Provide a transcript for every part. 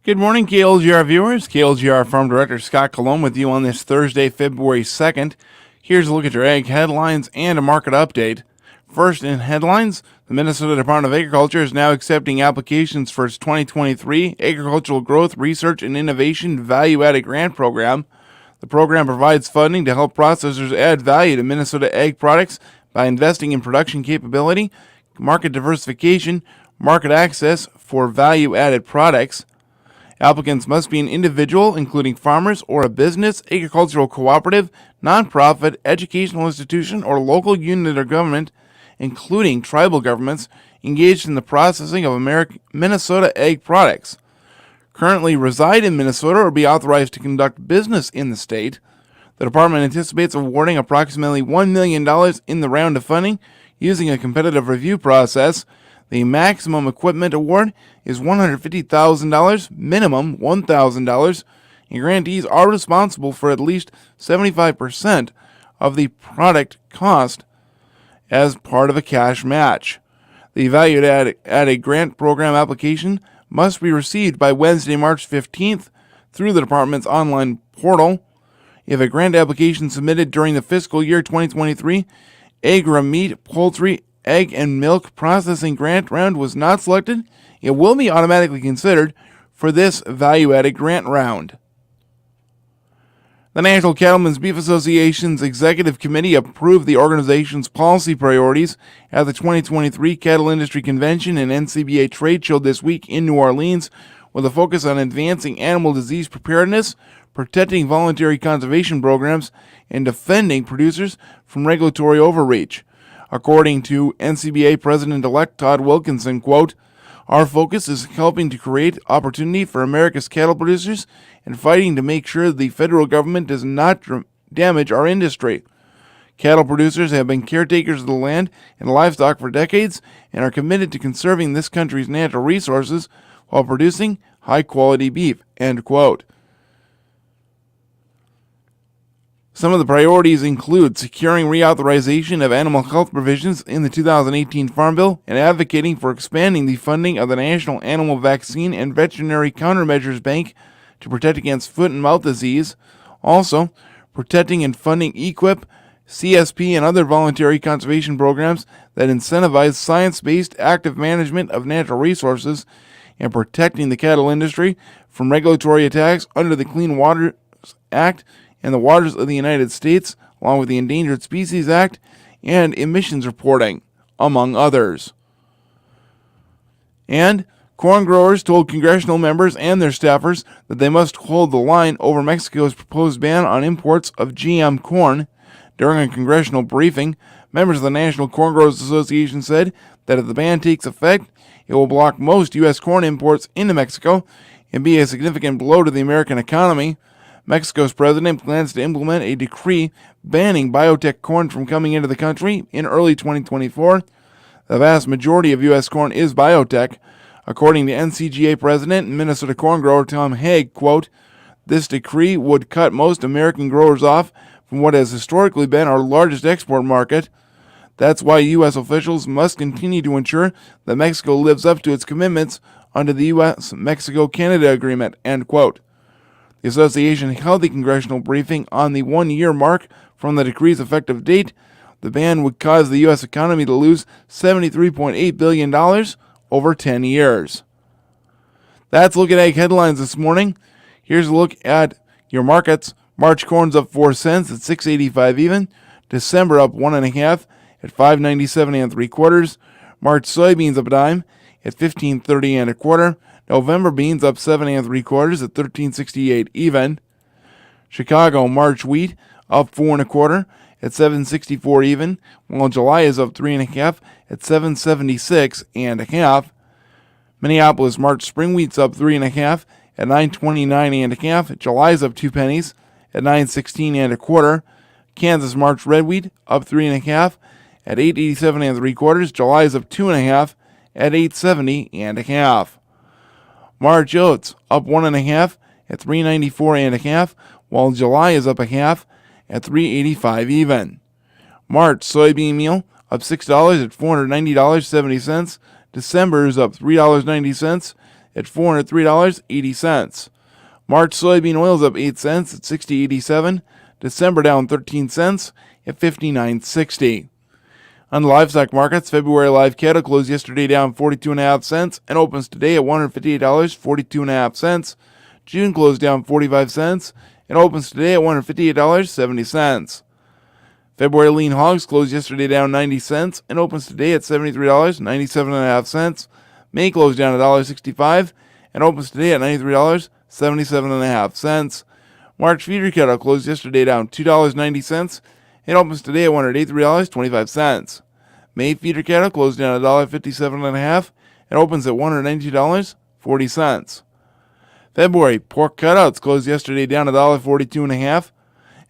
Good morning, KLGR viewers. KLGR Farm Director Scott Colon with you on this Thursday, February 2nd. Here's a look at your ag headlines and a market update. First, in headlines, the Minnesota Department of Agriculture is now accepting applications for its 2023 Agricultural Growth, Research, and Innovation Value-Added Grant Program. The program provides funding to help processors add value to Minnesota ag products by investing in production capability, market diversification, market access for value-added products. Applicants must be an individual, including farmers, or a business, agricultural cooperative, nonprofit, educational institution, or local unit of government, including tribal governments, engaged in the processing of Minnesota ag products. Currently reside in Minnesota or be authorized to conduct business in the state. The department anticipates awarding approximately $1 million in the round of funding using a competitive review process. The maximum equipment award is $150,000, minimum $1,000, and grantees are responsible for at least 75% of the product cost as part of a cash match. The value-added grant program application must be received by Wednesday, March 15th through the department's online portal. If a grant application submitted during the fiscal year 2023, agri, meat, poultry, egg, and milk processing grant round was not selected, it will be automatically considered for this value-added grant round. The National Cattlemen's Beef Association's Executive Committee approved the organization's policy priorities at the 2023 Cattle Industry Convention and NCBA Trade Show this week in New Orleans, with a focus on advancing animal disease preparedness, protecting voluntary conservation programs, and defending producers from regulatory overreach. According to NCBA President-elect Todd Wilkinson, quote, "Our focus is helping to create opportunity for America's cattle producers and fighting to make sure the federal government does not damage our industry. Cattle producers have been caretakers of the land and livestock for decades and are committed to conserving this country's natural resources while producing high-quality beef," end quote. Some of the priorities include securing reauthorization of animal health provisions in the 2018 Farm Bill and advocating for expanding the funding of the National Animal Vaccine and Veterinary Countermeasures Bank to protect against foot and mouth disease. Also, protecting and funding EQIP, CSP, and other voluntary conservation programs that incentivize science-based active management of natural resources, and protecting the cattle industry from regulatory attacks under the Clean Water Act and the Waters of the United States, along with the Endangered Species Act and emissions reporting, among others. And corn growers told congressional members and their staffers that they must hold the line over Mexico's proposed ban on imports of GM corn. During a congressional briefing, members of the National Corn Growers Association said that if the ban takes effect, it will block most U.S. corn imports into Mexico and be a significant blow to the American economy. Mexico's president plans to implement a decree banning biotech corn from coming into the country in early 2024. The vast majority of U.S. corn is biotech. According to NCGA president and Minnesota corn grower Tom Haig, quote, "This decree would cut most American growers off from what has historically been our largest export market. That's why U.S. officials must continue to ensure that Mexico lives up to its commitments under the U.S.-Mexico-Canada Agreement," end quote. The association held the congressional briefing on the one-year mark from the decree's effective date. The ban would cause the U.S. economy to lose $73.8 billion over 10 years. That's a look at ag headlines this morning. Here's a look at your markets. March corn's up 4 cents at $6.85 even. December up 1.5 at $5.97 3/4. March soybeans up a dime at $15.30 1/4. November beans up 7 3/4 at $13.68 even. Chicago March wheat up 4 1/4 at $7.64 even, while July is up 3.5 at $7.76 1/2. Minneapolis March spring wheat's up 3.5 at $9.29 1/2. July's up 2 pennies at $9.16 1/4. Kansas March red wheat up 3.5 at $8.87 3/4. July's up 2.5 at $8.70 1/2. March oats up 1.5 at $3.94 1/2, while July is up 1/2 at $3.85 even. March soybean meal up $6 at $490.70. December is up $3.90 at $403.80. March soybean oil is up 8 cents at $60.87. December down 13 cents at $59.60. On the livestock markets, February live cattle closed yesterday down 42.5 cents and opens today at $158.42.5. June closed down 45 cents and opens today at $158.70. February lean hogs closed yesterday down 90 cents and opens today at $73.97.5. May closed down $1.65 and opens today at $93.77.5. March feeder cattle closed yesterday down $2.90 and opens today at $183.25. May feeder cattle closed down $1.57.5 and opens at $192.40. February pork cutouts closed yesterday down $1.42.5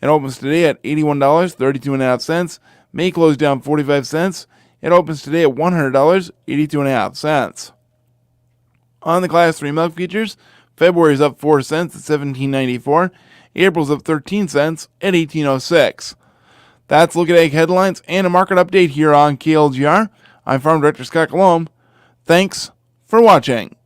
and opens today at $81.32.5. May closed down 45 cents and opens today at $100.82.5. On the Class 3 milk futures, February is up 4 cents at $17.94. April's up 13 cents at $18.06. That's Look at Ag headlines and a market update here on KLGR. I'm Farm Director Scott Colomb. Thanks for watching.